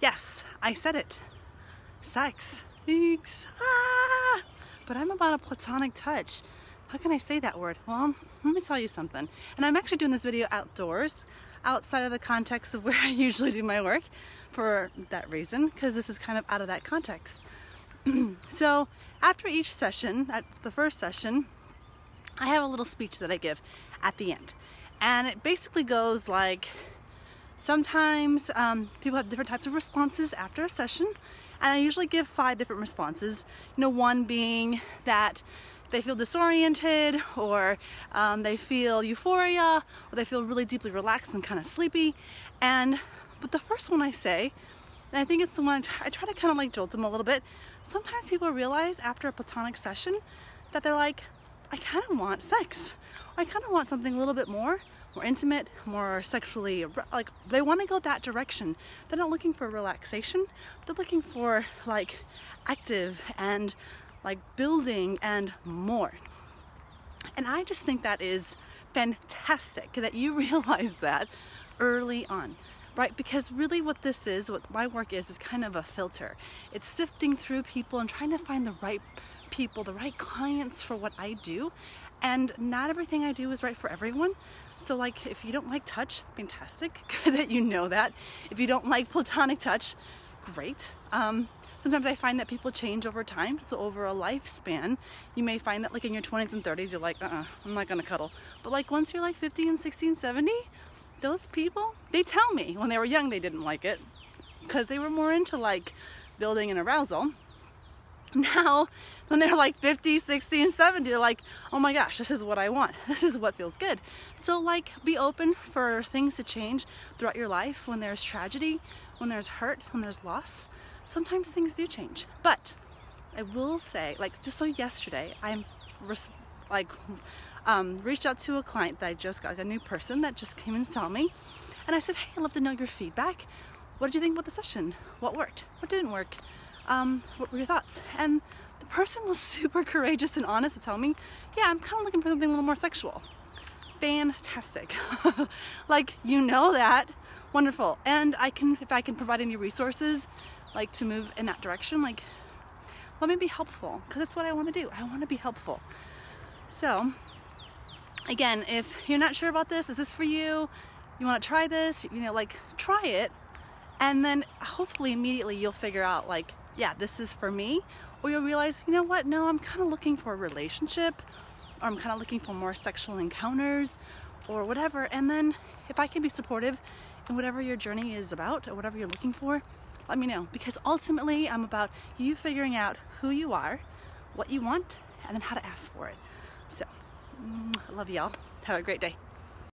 Yes, I said it. Sex. Eeks. Ah! But I'm about a platonic touch. How can I say that word? Well, let me tell you something. And I'm actually doing this video outdoors, outside of the context of where I usually do my work for that reason, because this is kind of out of that context. So after each session, at the first session, I have a little speech that I give at the end. And it basically goes like, sometimes people have different types of responses after a session, and I usually give 5 different responses. You know, one being that they feel disoriented, or they feel euphoria, or they feel really deeply relaxed and kind of sleepy. But the first one I say, and I think it's the one I try to kind of like jolt them a little bit. Sometimes people realize after a platonic session that they're like, I kind of want sex. I kind of want something a little bit more intimate, more sexually, like they want to go that direction. They're not looking for relaxation. They're looking for like active and like building and more. And I just think that is fantastic that you realize that early on, right? Because really what this is, what my work is kind of a filter. It's sifting through people and trying to find the right people, the right clients for what I do. And not everything I do is right for everyone. So like if you don't like touch, fantastic, good that you know that. If you don't like platonic touch, great. Sometimes I find that people change over time. So over a lifespan, you may find that like in your 20s and 30s, you're like, I'm not gonna cuddle. But like once you're like 50 and 60 and 70, those people, they tell me when they were young they didn't like it because they were more into like building and arousal. Now, when they're like 50, 60, and 70, they're like, oh my gosh, this is what I want. This is what feels good. So like, be open for things to change throughout your life. When there's tragedy, when there's hurt, when there's loss, sometimes things do change. But I will say, like, just so yesterday, reached out to a client that I just got, a new person that just came and saw me. And I said, hey, I'd love to know your feedback. What did you think about the session? What worked? What didn't work? What were your thoughts? And the person was super courageous and honest to tell me, yeah, I'm kind of looking for something a little more sexual. Fantastic. Like, you know that. Wonderful. And if I can provide any resources, like to move in that direction, like, let me be helpful, because that's what I want to do. I want to be helpful. So, again, if you're not sure about this, is this for you? You want to try this? You know, like, try it. And then hopefully immediately you'll figure out like, yeah, this is for me. Or you'll realize, you know what, no, I'm kind of looking for a relationship, or I'm kind of looking for more sexual encounters or whatever. And then if I can be supportive in whatever your journey is about or whatever you're looking for, let me know. Because ultimately I'm about you figuring out who you are, what you want, and then how to ask for it. So, I love y'all. Have a great day.